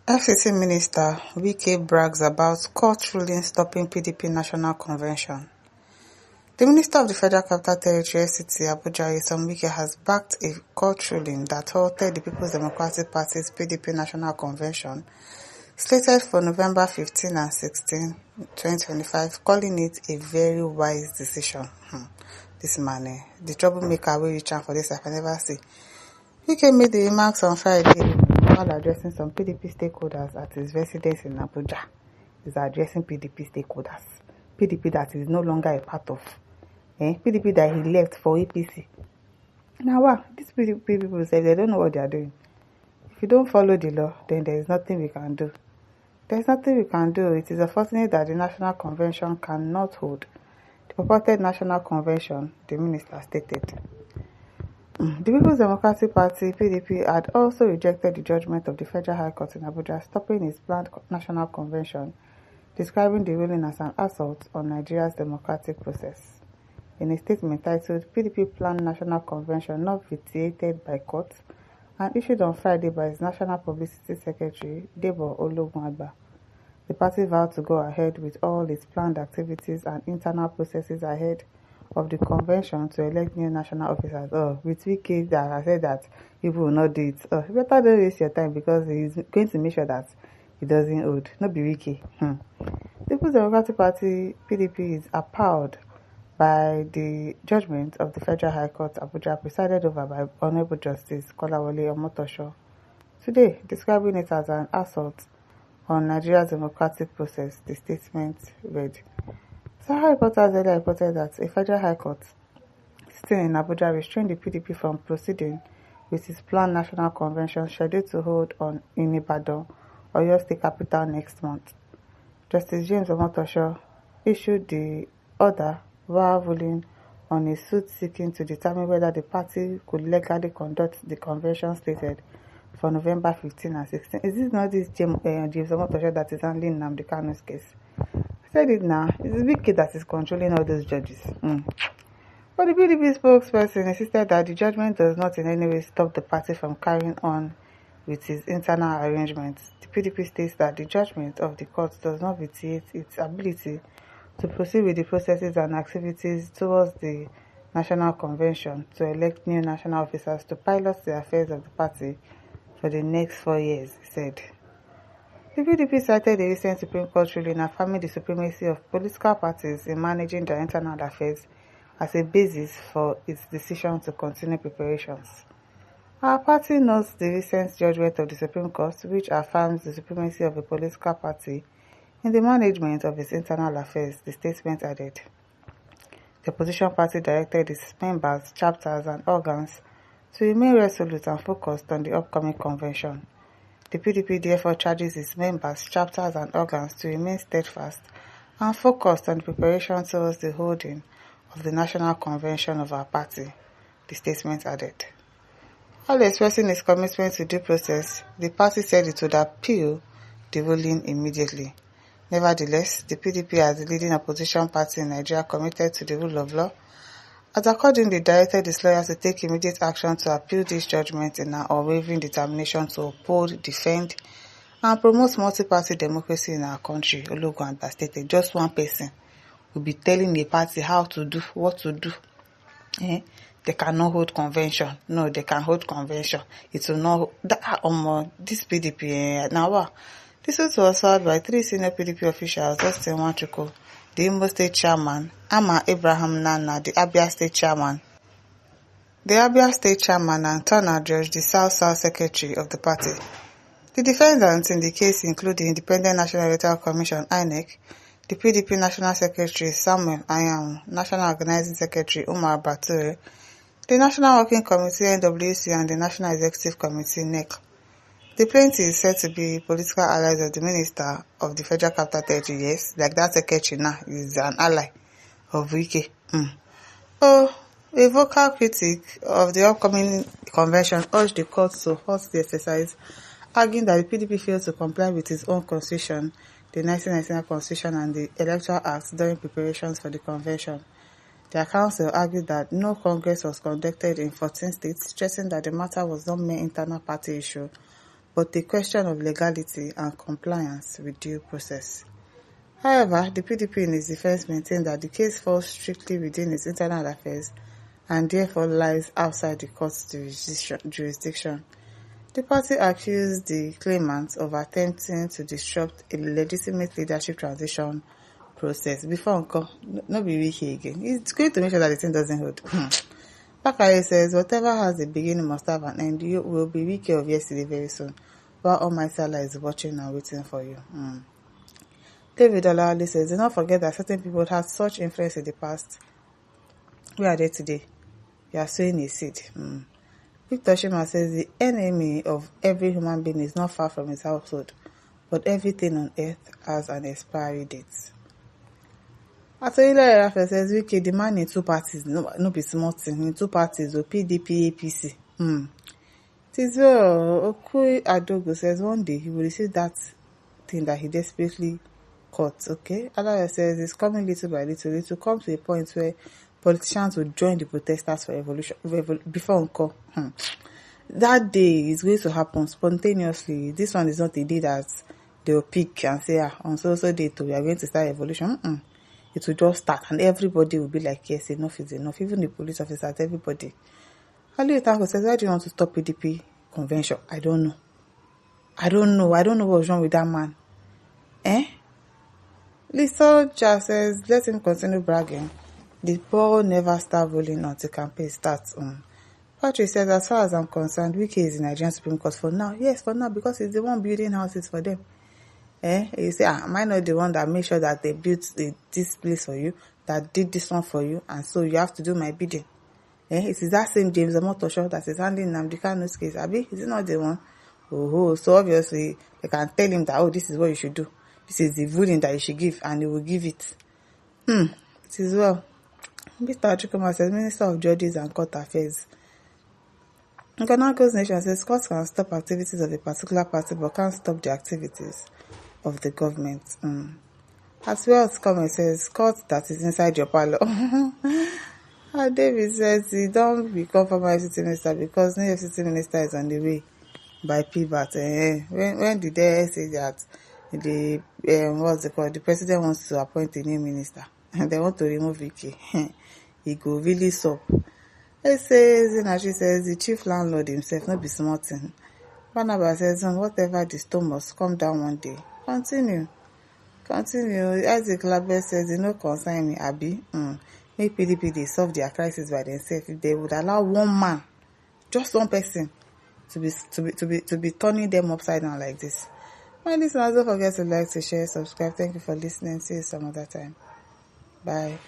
FCC Minister Wike brags about court ruling stopping PDP National Convention. The Minister of the Federal Capital Territory (FCT) Abuja, Wike, has backed a court ruling that halted the People's Democratic Party's PDP National Convention, slated for November 15 and 16, 2025, calling it a very wise decision. This man, the troublemaker wey reach am for this I can never see. Wike made the remarks on Friday while addressing some PDP stakeholders at his residence in Abuja. He's addressing PDP stakeholders. PDP that is no longer a part of. PDP that he left for APC. Now, wow, these PDP people say they don't know what they are doing. If you don't follow the law, then there is nothing we can do. There is nothing we can do. It is unfortunate that the National Convention cannot hold the purported National Convention, the minister stated. The People's Democratic Party, PDP, had also rejected the judgment of the Federal High Court in Abuja stopping its planned National Convention, describing the ruling as an assault on Nigeria's democratic process. In a statement titled, PDP Planned National Convention Not Vitiated by Court, and issued on Friday by its National Publicity Secretary, Favour, the party vowed to go ahead with all its planned activities and internal processes ahead of the convention to elect new national officers. With Wike that I said that people will not do it. You better don't waste your time because he's going to make sure that he doesn't hold. Not be Wike. The People's Democratic Party, PDP, is appalled by the judgment of the Federal High Court, Abuja, presided over by Honorable Justice Kolawole Omotosho, today describing it as an assault on Nigeria's democratic process. The statement read. Sahara reporters earlier reported that a Federal High Court sitting in Abuja restrained the PDP from proceeding with its planned national convention scheduled to hold in Ibadan, Oyo State capital, next month. Justice James Omotosho issued the order while ruling on a suit seeking to determine whether the party could legally conduct the convention slated for November 15 and 16. Is this not this James Omotosho that is handling Nnamdi Kanu's case? I said it now. It's the big kid that is controlling all those judges. But the PDP spokesperson insisted that the judgment does not in any way stop the party from carrying on with its internal arrangements. The PDP states that the judgment of the court does not vitiate its ability to proceed with the processes and activities towards the National Convention to elect new national officers to pilot the affairs of the party for the next 4 years, he said. The PDP cited a recent Supreme Court ruling affirming the supremacy of political parties in managing their internal affairs as a basis for its decision to continue preparations. Our party notes the recent judgment of the Supreme Court, which affirms the supremacy of a political party in the management of its internal affairs, the statement added. The opposition party directed its members, chapters, and organs to remain resolute and focused on the upcoming convention. The PDP therefore charges its members, chapters, and organs to remain steadfast and focused on the preparation towards the holding of the National Convention of our party, the statement added. While expressing its commitment to due process, the party said it would appeal the ruling immediately. Nevertheless, the PDP, as the leading opposition party in Nigeria committed to the rule of law, has accordingly directed its lawyers to take immediate action to appeal this judgment in an unwavering determination to uphold, defend, and promote multi-party democracy in our country. Ologunagba stated, just one person will be telling a party how to do, what to do. They cannot hold convention. No, they can hold convention. It will not. This PDP now. This was filed by 3 senior PDP officials: Justin Nwachukwu, the Imo State Chairman, Ama Abraham Nana, the Abia State Chairman, and Turner George, the South Secretary of the party. The defendants in the case include the Independent National Electoral Commission (INEC), the PDP National Secretary Samuel Ayamu, National Organizing Secretary Umar Bature, the National Working Committee (NWC), and the National Executive Committee (NEC). The plaintiff is said to be political allies of the Minister of the Federal Capital Territory. Yes, like that secretary now is an ally of Wike. A vocal critic of the upcoming convention urged the court to halt the exercise, arguing that the PDP failed to comply with its own constitution, the 1999 Constitution, and the Electoral Act during preparations for the convention. Their counsel argued that no congress was conducted in 14 states, stressing that the matter was not mere internal party issue, but a question of legality and compliance with due process. However, the PDP in its defense maintained that the case falls strictly within its internal affairs and therefore lies outside the court's jurisdiction. The party accused the claimant of attempting to disrupt a legitimate leadership transition process. Before no be Wike again. It's going to make sure that the thing doesn't hold. Bakare says, whatever has a beginning must have an end. You will be Wike of yesterday very soon, while Almighty Allah is watching and waiting for you. David Olawale says, do not forget that certain people had such influence in the past. Where are they today? You are sowing a seed. Victor Shima says, the enemy of every human being is not far from his household, but everything on earth has an expiry date. Atoyile Erafe says, Wike, the man in two parties, no be small thing, in two parties, PDP, APC. Tizio Okui Adogo says, one day he will receive that thing that he desperately caught, okay? Allah says, it's coming little by little. It will come to a point where politicians will join the protesters for before Uncle. That day is going to happen spontaneously. This one is not a day that they will pick and say, on so day we are going to start revolution. It will just start and everybody will be like, yes, enough is enough. Even the police officers, everybody. Ali Tanko says, why do you want to stop PDP convention? I don't know. I don't know what's wrong with that man. Lisa just says, let him continue bragging. The ball never start rolling until campaign starts. Patrick says, as far as I'm concerned, Wike is in Nigerian Supreme Court for now. Yes, for now, because he's the one building houses for them. You say, am I not the one that made sure that they built this place for you, that did this one for you, and so you have to do my bidding? It is that same James Omotosho that is handling Nnamdi Kanu's case. Abi, is it not the one? So obviously, they can tell him that, this is what you should do. This is the ruling that you should give, and he will give it. It is well. Mr. Achikoma says, Minister of Justice and Court Affairs. Nkonako's Nation says, courts can stop activities of a particular party, but can't stop the activities of the government. As well as comment says, court that is inside your parlor. David says, he don't become former FCT minister because no FCT minister is on the way by PBAT. When did they say that the the president wants to appoint a new minister and they want to remove Wike? He go really sup. It says, she says, the chief landlord himself, not be smart thing. Barnabas says, whatever the storm must come down one day. Continue. Isaac Labbe says, no concern me, Abi. Make PDP, they solve their crisis by themselves. If they would allow one man, just one person, to be turning them upside down like this. My listeners, don't forget to like, to share, subscribe. Thank you for listening. See you some other time. Bye.